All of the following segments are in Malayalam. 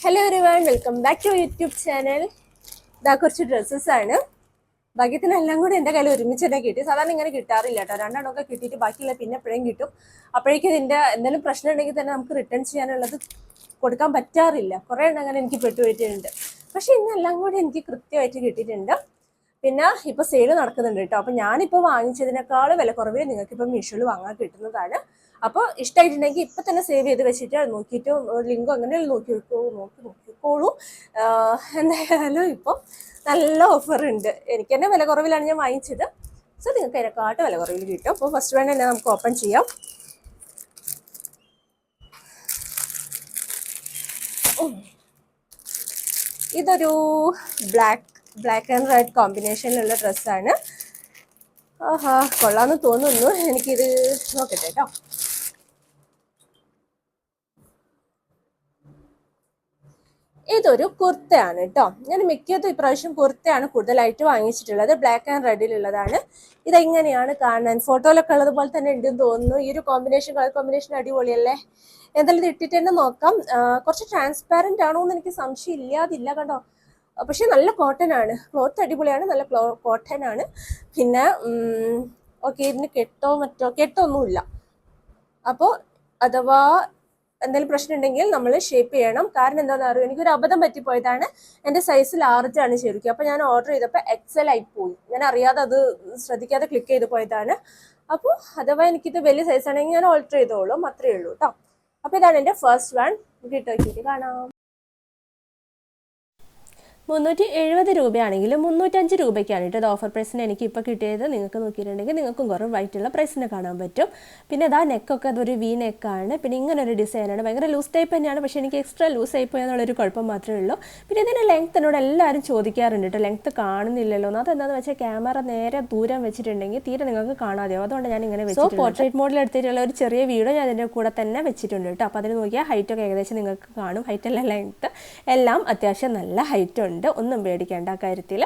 Hello everyone, welcome back to YouTube channel. ഇതാ കുറച്ച് ഡ്രസ്സസ് ആണ്. ഭാഗ്യത്തിനെല്ലാം കൂടി എൻ്റെ കയ്യിൽ ഒരുമിച്ച് തന്നെ കിട്ടി. സാധാരണ ഇങ്ങനെ കിട്ടാറില്ല കേട്ടോ. രണ്ടെണ്ണമൊക്കെ കിട്ടിയിട്ട് ബാക്കിയുള്ള പിന്നെ എപ്പോഴും കിട്ടും. അപ്പോഴേക്കും ഇതിൻ്റെ എന്തെങ്കിലും പ്രശ്നം ഉണ്ടെങ്കിൽ തന്നെ നമുക്ക് റിട്ടേൺ ചെയ്യാനുള്ളത് കൊടുക്കാൻ പറ്റാറില്ല. കുറേ എണ്ണം അങ്ങനെ എനിക്ക് പെട്ടുപോയിട്ടുണ്ട്. പക്ഷെ ഇന്നെല്ലാം കൂടി എനിക്ക് കൃത്യമായിട്ട് കിട്ടിയിട്ടുണ്ട്. പിന്നെ ഇപ്പോൾ സെയിൽ നടക്കുന്നുണ്ട് കേട്ടോ. അപ്പോൾ ഞാനിപ്പോൾ വാങ്ങിച്ചതിനേക്കാൾ വില കുറവേ നിങ്ങൾക്ക് ഇപ്പോൾ മീഷോയിൽ വാങ്ങാൻ കിട്ടുന്നതാണ്. അപ്പോൾ ഇഷ്ടമായിട്ടുണ്ടെങ്കിൽ ഇപ്പം തന്നെ സേവ് ചെയ്ത് വെച്ചിട്ട് അത് നോക്കിയിട്ട് ലിങ്കോ അങ്ങനെ നോക്കിക്കോളൂ. എന്തായാലും ഇപ്പോൾ നല്ല ഓഫർ ഉണ്ട്. എനിക്ക് തന്നെ വില കുറവിലാണ് ഞാൻ വാങ്ങിച്ചത്. സോ നിങ്ങൾക്ക് അതിനെക്കാട്ട് വില കുറവിൽ കിട്ടും. അപ്പോൾ ഫസ്റ്റ് വേണം തന്നെ നമുക്ക് ഓപ്പൺ ചെയ്യാം. ഇതൊരു ബ്ലാക്ക് ആൻഡ് റെഡ് കോമ്പിനേഷനിലുള്ള ഡ്രസ്സാണ്. ആഹാ, കൊള്ളാമെന്ന് തോന്നുന്നു. എനിക്കിത് നോക്കട്ടെ കേട്ടോ. ഇതൊരു കുർത്തയാണ് കേട്ടോ. ഞാൻ മിക്കതും ഇപ്രാവശ്യം കുർത്തയാണ് കൂടുതലായിട്ട് വാങ്ങിച്ചിട്ടുള്ളത്. Black and റെഡിലുള്ളതാണ്. ഇതെങ്ങനെയാണ് കാണാൻ? ഫോട്ടോയിലൊക്കെ ഉള്ളത് പോലെ തന്നെ ഉണ്ടെന്ന് തോന്നുന്നു. ഈ ഒരു കളർ കോമ്പിനേഷൻ അടിപൊളിയല്ലേ? എന്തായാലും ഇത് ഇട്ടിട്ട് തന്നെ നോക്കാം. കുറച്ച് ട്രാൻസ്പാരന്റ് ആണോ എന്ന് എനിക്ക് സംശയം ഇല്ലാതില്ല കണ്ടോ. പക്ഷെ നല്ല കോട്ടൺ ആണ്. ക്ലോത്ത് അടിപൊളിയാണ്, നല്ല കോട്ടൺ ആണ്. പിന്നെ ഓക്കെ, ഇതിന് കെട്ടൊന്നുമില്ല. അപ്പോൾ അഥവാ എന്തെങ്കിലും പ്രശ്നം ഉണ്ടെങ്കിൽ നമ്മൾ ഷേപ്പ് ചെയ്യണം. കാരണം എന്താണെന്ന് അറിയുമോ, എനിക്കൊരു അബദ്ധം പറ്റിപ്പോയതാണ്. എൻ്റെ സൈസ് ലാർജാണ് ശരിക്കും. അപ്പോൾ ഞാൻ ഓർഡർ ചെയ്തപ്പോൾ എക്സൽ ആയി പോയി. ഞാൻ അറിയാതെ അത് ശ്രദ്ധിക്കാതെ ക്ലിക്ക് ചെയ്ത് പോയതാണ്. അപ്പോൾ അഥവാ എനിക്കിത് വലിയ സൈസ് ആണെങ്കിൽ ഞാൻ ഓൾട്ടർ ചെയ്തോളും, അത്രയേ ഉള്ളൂ കേട്ടോ. അപ്പോൾ ഇതാണ് എൻ്റെ ഫസ്റ്റ് വൺ. കിട്ടിയിട്ട് കാണാം. 370 രൂപയാണെങ്കിലും 305 രൂപയ്ക്കാണ് കേട്ടോ. ഇത് ഓഫർ പ്രൈസിന് എനിക്ക് ഇപ്പോൾ കിട്ടിയത്. നിങ്ങൾക്ക് നോക്കിയിട്ടുണ്ടെങ്കിൽ നിങ്ങൾക്കും കുറവ് വൈറ്റുള്ള പ്രൈസിന് കാണാൻ പറ്റും. പിന്നെ ഇതാ നെക്കൊക്കെ അതൊരു വി നെക്കാണ്. പിന്നെ ഇങ്ങനെ ഒരു ഡിസൈനാണ്. ഭയങ്കര ലൂസ് ടൈപ്പ് തന്നെയാണ്. പക്ഷേ എനിക്ക് എക്സ്ട്രാ ലൂസ് ആയി പോയെന്നുള്ളൊരു കുഴപ്പം മാത്രമേ ഉള്ളൂ. പിന്നെ ഇതിൻ്റെ ലെങ്ത്ത് എന്നോട് എല്ലാവരും ചോദിക്കാറുണ്ട് കേട്ടോ. ലെങ്ത്ത് കാണുന്നില്ലല്ലോ എന്ന്. അതെന്താണെന്ന് വെച്ചാൽ ക്യാമറ നേരെ ദൂരം വെച്ചിട്ടുണ്ടെങ്കിൽ തീരെ നിങ്ങൾക്ക് കാണാതെയോ. അതുകൊണ്ട് ഞാൻ ഇങ്ങനെ വെച്ചിട്ടുണ്ട്. പോർട്രേറ്റ് മോഡിൽ എടുത്തിട്ടുള്ള ഒരു ചെറിയ വീഡിയോ ഞാൻ അതിൻ്റെ കൂടെ തന്നെ വെച്ചിട്ടുണ്ട് കേട്ടോ. അപ്പോൾ അതിന് നോക്കിയാൽ ഹൈറ്റൊക്കെ ഏകദേശം നിങ്ങൾക്ക് കാണും. ഹൈറ്റല്ല, ലെങ്ത്ത് എല്ലാം അത്യാവശ്യം നല്ല ഹൈറ്റ് ഉണ്ട്. ഒന്നും പേടിക്കേണ്ട ആ കാര്യത്തിൽ.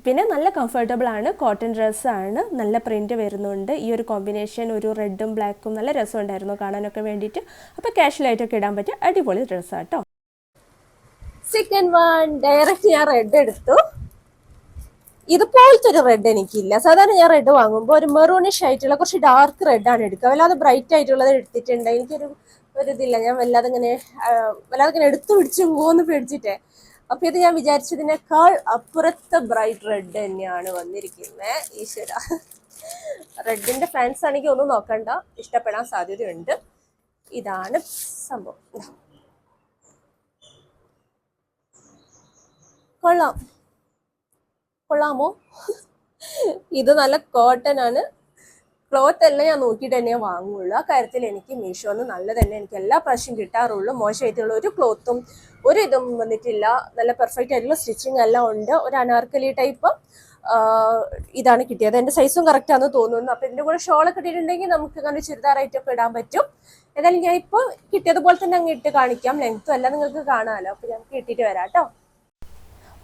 പിന്നെ നല്ല കംഫർട്ടബിൾ ആണ്. കോട്ടൺ ഡ്രസ്സാണ്. നല്ല പ്രിന്റ് വരുന്നുണ്ട്. ഈ ഒരു കോമ്പിനേഷൻ ഒരു റെഡും ബ്ലാക്കും നല്ല രസമുണ്ടായിരുന്നു കാണാനൊക്കെ വേണ്ടിയിട്ട്. അപ്പോൾ കാഷ്വലായിട്ടൊക്കെ ഇടാൻ പറ്റിയ അടിപൊളി ഡ്രസ്സാണ് കേട്ടോ. സെക്കൻഡ് വൺ, ഡയറക്റ്റ് ഞാൻ റെഡ് എടുത്തു. ഇതുപോലത്തെ ഒരു റെഡ് എനിക്കില്ല. സാധാരണ ഞാൻ റെഡ് വാങ്ങുമ്പോൾ ഒരു മെറൂണിഷ് ആയിട്ടുള്ള കുറച്ച് ഡാർക്ക് റെഡാണ് എടുക്കുക. വല്ലാതെ ബ്രൈറ്റ് ആയിട്ടുള്ളത് എടുത്തിട്ടുണ്ട്. ഇതില്ല. ഞാൻ വല്ലാതെ ഇങ്ങനെ എടുത്തു പിടിച്ചു പോകുമെന്ന് പേടിച്ചിട്ടേ. അപ്പൊ ഇത് ഞാൻ വിചാരിച്ചതിനേക്കാൾ അപ്പുറത്തെ ബ്രൈറ്റ് റെഡ് തന്നെയാണ് വന്നിരിക്കുന്നത്. ഈശ്വര, റെഡിന്റെ ഫാൻസ് ആണെങ്കിൽ ഒന്നും നോക്കണ്ട, ഇഷ്ടപ്പെടാൻ സാധ്യതയുണ്ട്. ഇതാണ് സംഭവം. കൊള്ളാമോ? ഇത് നല്ല കോട്ടൺ ആണ്. ക്ലോത്ത് എല്ലാം ഞാൻ നോക്കിയിട്ട് തന്നെ വാങ്ങുള്ളൂ. ആ കാര്യത്തിൽ എനിക്ക് മീഷോന്ന് നല്ല തന്നെ എനിക്ക് എല്ലാ പ്രാവശ്യം കിട്ടാറുള്ളൂ. മോശമായിട്ടുള്ള ഒരു ക്ലോത്തും ഒരു ഇതും വന്നിട്ടില്ല. നല്ല പെർഫെക്റ്റ് ആയിട്ടുള്ള സ്റ്റിച്ചിങ് എല്ലാം ഉണ്ട്. ഒരു അനാർക്കലി ടൈപ്പ് ഇതാണ് കിട്ടിയത്. എൻ്റെ സൈസും കറക്റ്റ് ആണെന്ന് തോന്നുന്നു. അപ്പം ഇതിൻ്റെ കൂടെ ഷോളൊക്കെ ഇട്ടിട്ടുണ്ടെങ്കിൽ നമുക്ക് അങ്ങനെ ചുരിദാറായിട്ടൊക്കെ ഇടാൻ പറ്റും. ഏതായാലും ഞാൻ ഇപ്പോൾ കിട്ടിയതുപോലെ തന്നെ അങ്ങ് ഇട്ട് കാണിക്കാം. ലെങ്ത്തും എല്ലാം നിങ്ങൾക്ക് കാണാമല്ലോ. അപ്പോൾ ഞങ്ങൾക്ക് ഇട്ടിട്ട് വരാം കേട്ടോ.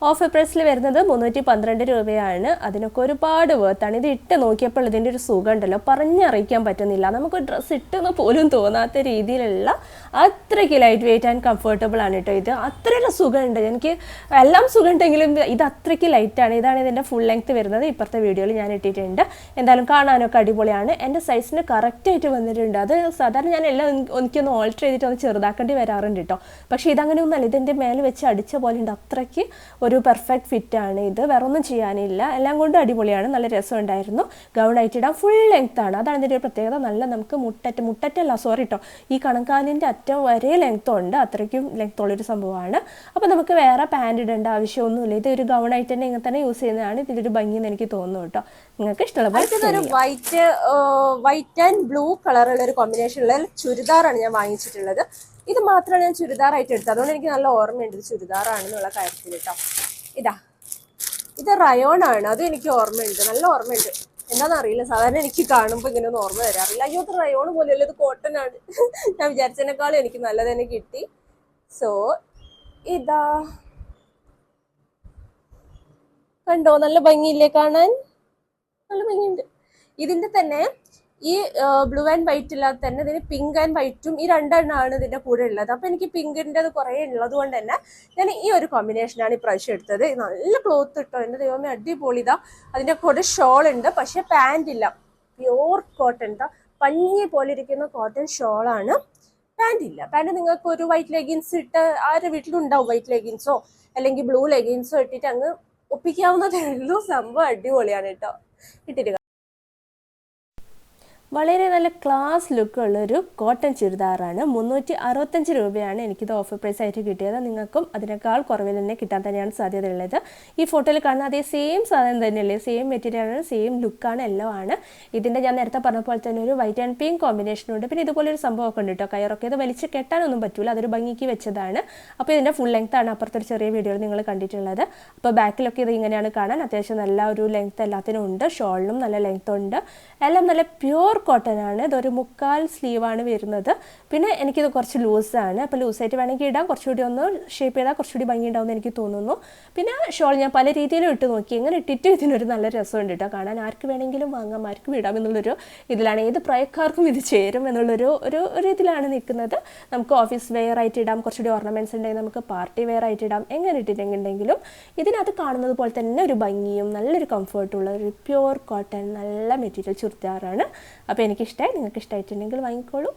ഓഫർ പ്രൈസിൽ വരുന്നത് 312 രൂപയാണ്. അതിനൊക്കെ ഒരുപാട് വേർത്താണ്. ഇത് ഇട്ട് നോക്കിയപ്പോൾ ഇതിൻ്റെ ഒരു സുഖം ഉണ്ടല്ലോ, പറഞ്ഞറിയിക്കാൻ പറ്റുന്നില്ല. നമുക്ക് ഡ്രസ്സ് ഇട്ടെന്ന് പോലും തോന്നാത്ത രീതിയിലുള്ള അത്രയ്ക്ക് ലൈറ്റ് വെയിറ്റ് ആൻഡ് കംഫർട്ടബിൾ ആണ് കേട്ടോ. ഇത് അത്രയൊരു സുഖമുണ്ട്. എനിക്ക് എല്ലാം സുഖം ഉണ്ടെങ്കിലും ഇത് അത്രയ്ക്ക് ലൈറ്റാണ്. ഇതാണ് ഇതിൻ്റെ ഫുൾ ലെങ്ത്ത് വരുന്നത്. ഇപ്പുറത്തെ വീഡിയോയിൽ ഞാൻ ഇട്ടിട്ടുണ്ട്. എന്തായാലും കാണാനൊക്കെ അടിപൊളിയാണ്. എൻ്റെ സൈസിന് കറക്റ്റായിട്ട് വന്നിട്ടുണ്ട്. അത് സാധാരണ ഞാൻ എല്ലാം എനിക്കൊന്ന് ഓൾട്ടർ ചെയ്തിട്ട് ഒന്ന് ചെറുതാക്കേണ്ടി വരാറുണ്ട് കേട്ടോ. പക്ഷേ ഇതങ്ങനെ ഒന്നല്ല. ഇതിൻ്റെ മേലെ വെച്ച് അടിച്ച പോലെ ഉണ്ട്. അത്രയ്ക്ക് ഒരു പെർഫെക്റ്റ് ഫിറ്റാണ് ഇത്. വേറെ ഒന്നും ചെയ്യാനില്ല. എല്ലാം കൊണ്ടും അടിപൊളിയാണ്. നല്ല രസമുണ്ടായിരുന്നു. ഗൗണായിട്ട് ഇടാൻ ഫുൾ ലെങ്ത് ആണ്. അതാണ് ഇതിൻ്റെ ഒരു പ്രത്യേകത. നല്ല നമുക്ക് മുട്ടറ്റല്ല സോറി കേട്ടോ, ഈ കണങ്കാലിൻ്റെ അറ്റം വരെ ലെങ്ത് ഉണ്ട്. അത്രയ്ക്കും ലെങ്ത് ഉള്ളൊരു സംഭവമാണ്. അപ്പോൾ നമുക്ക് വേറെ പാൻറ് ഇടേണ്ട ആവശ്യമൊന്നുമില്ല. ഇത് ഒരു ഗൗണായിട്ട് തന്നെ ഇങ്ങനെ തന്നെ യൂസ് ചെയ്യുന്നതാണ് ഇതിലൊരു ഭംഗി എന്ന് എനിക്ക് തോന്നുന്നു കേട്ടോ. നിങ്ങൾക്ക് ഇഷ്ടമുള്ള ഒരു വൈറ്റ് ആൻഡ് ബ്ലൂ കളറുള്ള ഒരു കോമ്പിനേഷനുള്ള ചുരിദാറാണ് ഞാൻ വാങ്ങിച്ചിട്ടുള്ളത്. ഇത് മാത്രമാണ് ഞാൻ ചുരിദാറായിട്ട് എടുത്തത്. അതുകൊണ്ട് എനിക്ക് നല്ല ഓർമ്മയുണ്ട് ഇത് ചുരിദാറാണെന്നുള്ള കാര്യത്തിൽ കേട്ടോ. ഇത് റയോൺ ആണ്. അതും എനിക്ക് ഓർമ്മയുണ്ട്, നല്ല ഓർമ്മയുണ്ട്. എന്താണെന്നറിയില്ല, സാധാരണ എനിക്ക് കാണുമ്പോൾ ഇങ്ങനെയൊന്നും ഓർമ്മ വരാറില്ല. അയ്യോ, ഇത് റയോൺ പോലെയല്ല, ഇത് കോട്ടൺ ആണ്. ഞാൻ വിചാരിച്ചതിനേക്കാളും എനിക്ക് നല്ല തന്നെ കിട്ടി. സോ ഇതാ കണ്ടോ, നല്ല ഭംഗിയില്ലേ കാണാൻ? നല്ല ഭംഗിയുണ്ട്. ഇതിൻ്റെ തന്നെ ഈ ബ്ലൂ ആൻഡ് വൈറ്റ് ഇല്ലാതെ തന്നെ ഇതിന് പിങ്ക് ആൻഡ് വൈറ്റും ഈ രണ്ടെണ്ണമാണ് ഇതിന്റെ കൂടെ ഉള്ളത്. അപ്പൊ എനിക്ക് പിങ്കിൻ്റെത് കുറേ ഉള്ളത് കൊണ്ട് തന്നെ ഞാൻ ഈ ഒരു കോമ്പിനേഷനാണ് ഈ പ്രാവശ്യം എടുത്തത്. നല്ല ക്ലോത്ത് ഇട്ടോ, എൻ്റെ ദൈവമേ അടിപൊളി. ഇതാ അതിന്റെ കൂടെ ഷോൾ ഉണ്ട്, പക്ഷെ പാൻറ് ഇല്ല. പ്യോർ കോട്ടൺ, പഞ്ഞി പോലെ ഇരിക്കുന്ന കോട്ടൺ ഷോളാണ്. പാൻറ് ഇല്ല. പാൻറ് നിങ്ങൾക്ക് ഒരു വൈറ്റ് ലെഗിൻസ് ഇട്ട് ആരുടെ വീട്ടിലുണ്ടാവും വൈറ്റ് ലെഗിൻസോ അല്ലെങ്കിൽ ബ്ലൂ ലെഗിൻസോ ഇട്ടിട്ട് അങ്ങ് ഒപ്പിക്കാവുന്നതേ ഉള്ളൂ. സംഭവം അടിപൊളിയാണ് കേട്ടോ. ഇട്ടിട്ട് വളരെ നല്ല ക്ലാസ് ലുക്കുള്ളൊരു കോട്ടൺ ചുരിദാറാണ്. 365 രൂപയാണ് എനിക്കിത് ഓഫർ പ്രൈസ് ആയിട്ട് കിട്ടിയത്. നിങ്ങൾക്കും അതിനേക്കാൾ കുറവിൽ തന്നെ കിട്ടാൻ തന്നെയാണ് സാധ്യതയുള്ളത്. ഈ ഫോട്ടോയിൽ കാണുന്ന അതേ സെയിം സാധനം തന്നെയല്ലേ, സെയിം മെറ്റീരിയലാണ്, സെയിം ലുക്കാണ്, എല്ലാം ആണ്. ഇതിൻ്റെ ഞാൻ നേരത്തെ പറഞ്ഞ പോലെ തന്നെ ഒരു വൈറ്റ് ആൻഡ് പിങ്ക് കോമ്പിനേഷനുണ്ട്. പിന്നെ ഇതുപോലെ ഒരു സംഭവമൊക്കെ ഉണ്ട് കേട്ടോ, കയറൊക്കെ. ഇത് വലിച്ച് കെട്ടാനൊന്നും പറ്റില്ല, അതൊരു ഭംഗിക്ക് വെച്ചതാണ്. അപ്പോൾ ഇതിൻ്റെ ഫുൾ ലെങ്ത് ആണ് അപ്പുറത്തൊരു ചെറിയ വീഡിയോയിൽ നിങ്ങൾ കണ്ടിട്ടുള്ളത്. അപ്പോൾ ബാക്കിലൊക്കെ ഇത് ഇങ്ങനെയാണ് കാണാൻ. അത്യാവശ്യം നല്ല ഒരു ലെങ്ത് എല്ലാത്തിനും ഉണ്ട്. ഷോളിനും നല്ല ലെങ്ത് ഉണ്ട്. എല്ലാം നല്ല പ്യൂർ കോട്ടൺ ആണ്. ഇതൊരു 3/4 സ്ലീവാണ് വരുന്നത്. പിന്നെ എനിക്കിത് കുറച്ച് ലൂസാണ്, അപ്പോൾ ലൂസായിട്ട് വേണമെങ്കിൽ ഇടാം. കുറച്ചുകൂടി ഒന്ന് ഷേപ്പ് ചെയ്താൽ കുറച്ചുകൂടി ഭംഗി ഉണ്ടാവുമെന്ന് എനിക്ക് തോന്നുന്നു. പിന്നെ ഷോൾ ഞാൻ പല രീതിയിലും ഇട്ട് നോക്കി, എങ്ങനെ ഇട്ടിട്ട് ഇതിനൊരു നല്ല രസമുണ്ട് കേട്ടോ കാണാൻ. ആർക്ക് വേണമെങ്കിലും വാങ്ങാം, ആർക്കും ഇടാം എന്നുള്ളൊരു ഇതിലാണ്. ഏത് പ്രായക്കാർക്കും ഇത് ചേരും എന്നുള്ളൊരു ഒരു ഇതിലാണ് നിൽക്കുന്നത്. നമുക്ക് ഓഫീസ് വെയർ ആയിട്ട് ഇടാം, കുറച്ചുകൂടി ഓർണമെൻറ്റ്സ് ഉണ്ടെങ്കിൽ നമുക്ക് പാർട്ടി വെയർ ആയിട്ട് ഇടാം. എങ്ങനെ ഇട്ടിട്ടുണ്ടെങ്കിലും ഇതിനകത്ത് കാണുന്നത് പോലെ തന്നെ ഒരു ഭംഗിയും നല്ലൊരു കംഫർട്ടുള്ള ഒരു പ്യൂർ കോട്ടൺ നല്ല മെറ്റീരിയൽ ചുരിദാറാണ്. അപ്പോൾ എനിക്കിഷ്ടമായി, നിങ്ങൾക്ക് ഇഷ്ടമായിട്ടുണ്ടെങ്കിൽ വാങ്ങിക്കോളൂ.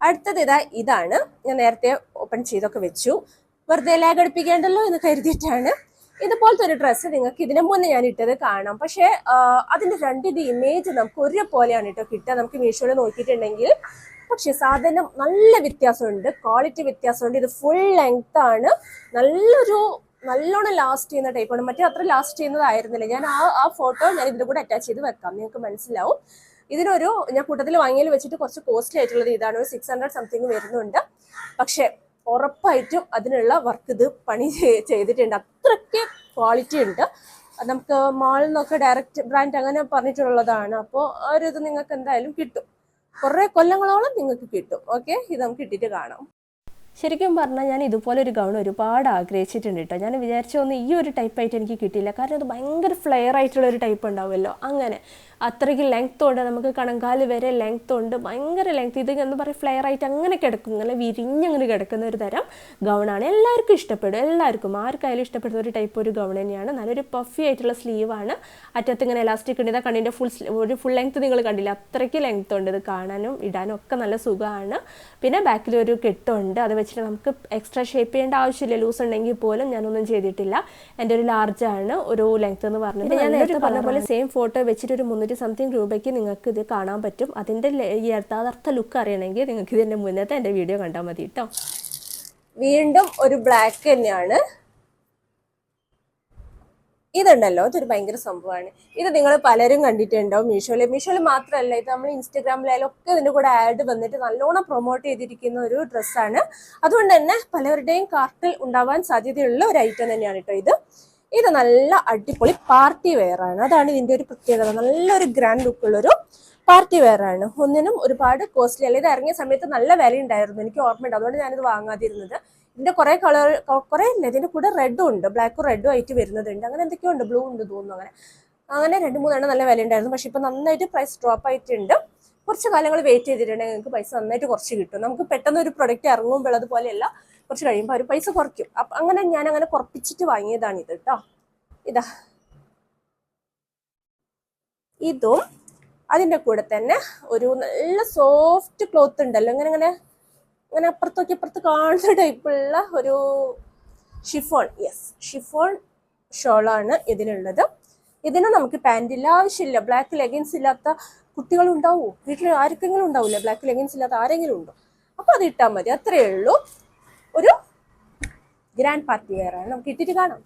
അടുത്തത് ഇതാണ്. ഞാൻ നേരത്തെ ഓപ്പൺ ചെയ്തൊക്കെ വെച്ചു, വെറുതെ ലാഗ് അടുപ്പിക്കേണ്ടല്ലോ എന്ന് കരുതിയിട്ടാണ്. ഇതുപോലത്തെ ഒരു ഡ്രസ്സ് നിങ്ങൾക്ക് ഇതിനു മുന്നേ ഞാൻ ഇട്ടത് കാണാം, പക്ഷേ അതിൻ്റെ രണ്ടിൻ്റെ ഇമേജ് നമുക്ക് ഒരേപോലെയാണ് കേട്ടോ കിട്ടുക. നമുക്ക് മീഷോയിൽ നോക്കിയിട്ടുണ്ടെങ്കിൽ പക്ഷെ സാധനം നല്ല വ്യത്യാസമുണ്ട്, ക്വാളിറ്റി വ്യത്യാസമുണ്ട്. ഇത് ഫുൾ ലെങ്ത് ആണ്, നല്ലോണം ലാസ്റ്റ് ചെയ്യുന്ന ടൈപ്പാണ്. മറ്റേ അത്ര ലാസ്റ്റ് ചെയ്യുന്നതായിരുന്നില്ല. ഞാൻ ആ ഫോട്ടോ ഞാൻ ഇതിൻ്റെ കൂടെ അറ്റാച്ച് ചെയ്ത് വെക്കാം, നിങ്ങൾക്ക് മനസ്സിലാവും. ഇതിനൊരു ഞാൻ കൂട്ടത്തിൽ വാങ്ങിയതിൽ വെച്ചിട്ട് കുറച്ച് കോസ്റ്റ്ലി ആയിട്ടുള്ളത് ഇതാണ്. ഒരു 600 സംതിങ് വരുന്നുണ്ട്. പക്ഷെ ഉറപ്പായിട്ടും അതിനുള്ള വർക്ക് ഇത് പണി ചെയ്തിട്ടുണ്ട്. അത്രയ്ക്ക് ക്വാളിറ്റി ഉണ്ട്. നമുക്ക് മാളിൽ നിന്നൊക്കെ ഡയറക്റ്റ് ബ്രാൻഡ് അങ്ങനെ പറഞ്ഞിട്ടുള്ളതാണ്. അപ്പോൾ ആ ഒരു ഇത് നിങ്ങൾക്ക് എന്തായാലും കിട്ടും, കുറേ കൊല്ലങ്ങളോളം നിങ്ങൾക്ക് കിട്ടും. ഓക്കെ, ഇത് നമുക്ക് ഇട്ടിട്ട് കാണാം. ശരിക്കും പറഞ്ഞാൽ ഞാൻ ഇതുപോലെ ഒരു ഗൗൺ ഒരുപാട് ആഗ്രഹിച്ചിട്ടുണ്ട് കേട്ടോ. ഞാൻ വിചാരിച്ചൊന്നും ഈ ഒരു ടൈപ്പായിട്ട് എനിക്ക് കിട്ടിയില്ല, കാരണം അത് ഭയങ്കര ഫ്ലെയർ ആയിട്ടുള്ളൊരു ടൈപ്പ് ഉണ്ടാവുമല്ലോ, അങ്ങനെ അത്രയ്ക്ക് ലെങ്ത് ഉണ്ട്, നമുക്ക് കണങ്കാല് വരെ ലെങ്ത് ഉണ്ട്, ഭയങ്കര ലെങ്ത്. ഇത് എന്താ പറയുക, ഫ്ലെയർ ആയിട്ട് അങ്ങനെ കിടക്കും, അങ്ങനെ വിരിഞ്ഞങ്ങനെ കിടക്കുന്ന ഒരു തരം ഗൗണാണ്. എല്ലാവർക്കും ഇഷ്ടപ്പെടും, എല്ലാവർക്കും ആർക്കായാലും ഇഷ്ടപ്പെടുന്ന ഒരു ടൈപ്പ് ഒരു ഗൗൺ തന്നെയാണ്. നല്ലൊരു പഫി ആയിട്ടുള്ള സ്ലീവാണ്, അറ്റത്ത് ഇങ്ങനെ എലാസ്റ്റിക് ഉണ്ട്. ഇതാ കണ്ണിൻ്റെ ഫുൾ ലെങ്ത് നിങ്ങൾ കണ്ടില്ല, അത്രയ്ക്ക് ലെങ്ത് ഉണ്ട്. ഇത് കാണാനും ഇടാനും ഒക്കെ നല്ല സുഖമാണ്. പിന്നെ ബാക്കിൽ ഒരു കെട്ടുണ്ട്, അത് വെച്ചിട്ട് നമുക്ക് എക്സ്ട്രാ ഷേപ്പ് ചെയ്യേണ്ട ആവശ്യമില്ല. ലൂസ് ഉണ്ടെങ്കിൽ പോലും ഞാനൊന്നും ചെയ്തിട്ടില്ല. എൻ്റെ ഒരു ലാർജാണ് ഒരു ലെങ്ത് എന്ന് പറഞ്ഞത്. ഞാൻ നേരത്തെ പറഞ്ഞ പോലെ സെയിം ഫോട്ടോ വെച്ചിട്ട് ഒരു 300 സംതിങ് രൂപയ്ക്ക് നിങ്ങൾക്ക് ഇത് കാണാൻ പറ്റും. അതിൻ്റെ യഥാർത്ഥ ലുക്ക് അറിയണമെങ്കിൽ നിങ്ങൾക്ക് ഇതിൻ്റെ മുന്നത്തെ എൻ്റെ വീഡിയോ കണ്ടാൽ മതി കേട്ടോ. വീണ്ടും ഒരു ബ്ലാക്ക് തന്നെയാണ്. ഇതുണ്ടല്ലോ, ഇതൊരു ഭയങ്കര സംഭവമാണ്. ഇത് നിങ്ങൾ പലരും കണ്ടിട്ടുണ്ടാവും മീഷോയിൽ മാത്രമല്ല, ഇത് നമ്മൾ ഇൻസ്റ്റഗ്രാമിലായാലും ഒക്കെ ഇതിൻ്റെ കൂടെ ആഡ് വന്നിട്ട് നല്ലോണം പ്രൊമോട്ട് ചെയ്തിരിക്കുന്ന ഒരു ഡ്രസ്സാണ്. അതുകൊണ്ട് തന്നെ പലരുടെയും കാർട്ടിൽ ഉണ്ടാവാൻ സാധ്യതയുള്ള ഒരു ഐറ്റം തന്നെയാണ് കേട്ടോ ഇത് നല്ല അടിപൊളി പാർട്ടി വെയർ ആണ്. അതാണ് ഇതിൻ്റെ ഒരു പ്രത്യേകത. നല്ലൊരു ഗ്രാൻഡ് ലുക്കുള്ളൊരു പാർട്ടി വെയർ ആണ്. ഒന്നിനും ഒരുപാട് കോസ്റ്റ്ലി അല്ല. ഇത് ഇറങ്ങിയ സമയത്ത് നല്ല വില ഉണ്ടായിരുന്നു, എനിക്ക് ഓർമ്മയുണ്ട്. അതുകൊണ്ട് ഞാനിത് വാങ്ങാതിരുന്നത്. ഇതിൻ്റെ കുറേ കുറേ ഇല്ല, ഇതിൻ്റെ കൂടെ റെഡും ഉണ്ട്, ബ്ലാക്കും റെഡും ആയിട്ട് വരുന്നതുണ്ട്. അങ്ങനെ എന്തൊക്കെയോ ഉണ്ട്, ബ്ലൂ ഉണ്ട് തോന്നുന്നു. അങ്ങനെ 2-3 നല്ല വില ഉണ്ടായിരുന്നു. പക്ഷെ ഇപ്പം നന്നായിട്ട് പ്രൈസ് ഡ്രോപ്പ് ആയിട്ടുണ്ട്. കുറച്ച് കാലങ്ങൾ വെയിറ്റ് ചെയ്തിട്ടുണ്ടെങ്കിൽ നിങ്ങൾക്ക് പൈസ നന്നായിട്ട് കുറച്ച് കിട്ടും. നമുക്ക് പെട്ടെന്ന് ഒരു പ്രൊഡക്റ്റ് ഇറങ്ങുമ്പോൾ അതുപോലെയല്ല, കുറച്ച് കഴിയുമ്പോൾ അവർ പൈസ കുറയ്ക്കും. അപ്പം അങ്ങനെ ഞാൻ അങ്ങനെ കുറപ്പിച്ചിട്ട് വാങ്ങിയതാണ് ഇത് കേട്ടോ. ഇതും അതിൻ്റെ കൂടെ തന്നെ ഒരു നല്ല സോഫ്റ്റ് ക്ലോത്ത് ഉണ്ടല്ലോ, അങ്ങനെ അപ്പുറത്തൊക്കെ ഇപ്പുറത്ത് കാണുന്ന ടൈപ്പുള്ള ഒരു ഷിഫോൺ ഷോളാണ് ഇതിനുള്ളത്. ഇതിന് നമുക്ക് പാൻറ്റില്ല, ആവശ്യമില്ല. ബ്ലാക്ക് ലെഗിൻസ് ഇല്ലാത്ത കുട്ടികളുണ്ടാവോ വീട്ടിൽ? ആർക്കെങ്കിലും ഉണ്ടാവില്ല, ബ്ലാക്ക് ലെഗിൻസ് ഇല്ലാത്ത ആരെങ്കിലും ഉണ്ടോ? അപ്പോൾ അത് ഇട്ടാൽ മതി, അത്രയേ ഉള്ളൂ. ഒരു ഗ്രാൻഡ് പാർട്ടി വെയർ ആണ്. നമുക്ക് ഇട്ടിട്ട് കാണാം.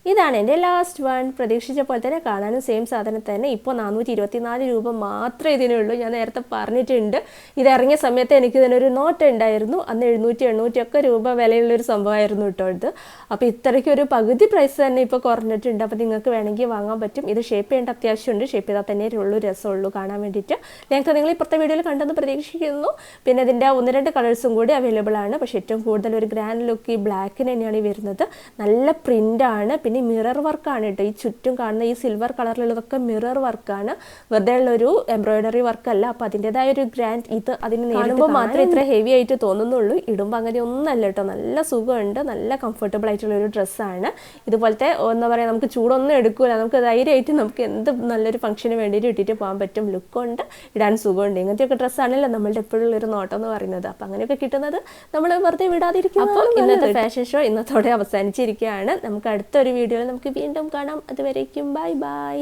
ഇതാണ് എൻ്റെ ലാസ്റ്റ് വൺ. പ്രതീക്ഷിച്ച പോലെ തന്നെ കാണാനും സെയിം സാധനം തന്നെ. ഇപ്പോൾ 424 രൂപ മാത്രമേ ഇതിനുള്ളൂ. ഞാൻ നേരത്തെ പറഞ്ഞിട്ടുണ്ട്, ഇത് ഇറങ്ങിയ സമയത്ത് എനിക്കിതിനൊരു നോട്ട് ഉണ്ടായിരുന്നു. അന്ന് 700-800 ഒക്കെ രൂപ വിലയുള്ളൊരു സംഭവമായിരുന്നു കേട്ടോ ഇത്. അപ്പോൾ ഇത്രയ്ക്ക് ഒരു പകുതി പ്രൈസ് തന്നെ ഇപ്പോൾ കുറഞ്ഞിട്ടുണ്ട്. അപ്പോൾ നിങ്ങൾക്ക് വേണമെങ്കിൽ വാങ്ങാൻ പറ്റും. ഇത് ഷേപ്പ് ചെയ്യേണ്ട അത്യാവശ്യമുണ്ട്, ഷേപ്പ് ചെയ്താൽ തന്നെ ഉള്ളൂ രസമുള്ളൂ കാണാൻ വേണ്ടിയിട്ട്. ഞങ്ങൾക്ക് നിങ്ങൾ ഇപ്പോഴത്തെ വീഡിയോയിൽ കണ്ടെന്ന് പ്രതീക്ഷിക്കുന്നു. പിന്നെ ഇതിൻ്റെ 1-2 കളേഴ്സും കൂടി അവൈലബിൾ ആണ്. പക്ഷേ ഏറ്റവും കൂടുതൽ ഒരു ഗ്രാൻഡ് ലുക്ക് ഈ ബ്ലാക്കിന് തന്നെയാണ് ഈ വരുന്നത്. നല്ല പ്രിൻ്റാണ്. പിന്നെ മിറർ വർക്കാണ് കേട്ടോ, ഈ ചുറ്റും കാണുന്ന ഈ സിൽവർ കളറിലുള്ളതൊക്കെ മിറർ വർക്കാണ്, വെറുതെ ഉള്ളൊരു എംബ്രോയിഡറി വർക്കല്ല. അപ്പോൾ അതിൻ്റെതായ ഒരു ഗ്രാൻഡ് ഇത് അതിന് നേടുമ്പോൾ മാത്രമേ ഇത്ര ഹെവി ആയിട്ട് തോന്നുന്നുള്ളൂ. ഇടുമ്പോൾ അങ്ങനെ ഒന്നല്ല കേട്ടോ, നല്ല സുഖമുണ്ട്, നല്ല കംഫർട്ടബിൾ ആയിട്ടുള്ളൊരു ഡ്രസ്സാണ്. ഇതുപോലത്തെ എന്താ പറയുക, നമുക്ക് ചൂടൊന്നും എടുക്കില്ല, നമുക്ക് ധൈര്യമായിട്ട് നമുക്ക് എന്ത് നല്ലൊരു ഫംഗ്ഷന് വേണ്ടിയിട്ട് ഇട്ടിട്ട് പോകാൻ പറ്റും. ലുക്കുണ്ട്, ഇടാൻ സുഖമുണ്ട്. ഇങ്ങനത്തെയൊക്കെ ഡ്രസ്സാണല്ലോ നമ്മളുടെ എപ്പോഴും ഒരു നോട്ടം എന്ന് പറയുന്നത്. അപ്പോൾ അങ്ങനെയൊക്കെ കിട്ടുന്നത് നമ്മൾ വെറുതെ വിടാതിരിക്കും. അപ്പോൾ ഇന്നത്തെ ഫാഷൻ ഷോ ഇന്നത്തോടെ അവസാനിച്ചിരിക്കുകയാണ്. നമുക്ക് അടുത്തൊരു വീഡിയോയിൽ നമുക്ക് വീണ്ടും കാണാം. അതുവരേക്കും ബൈ ബൈ.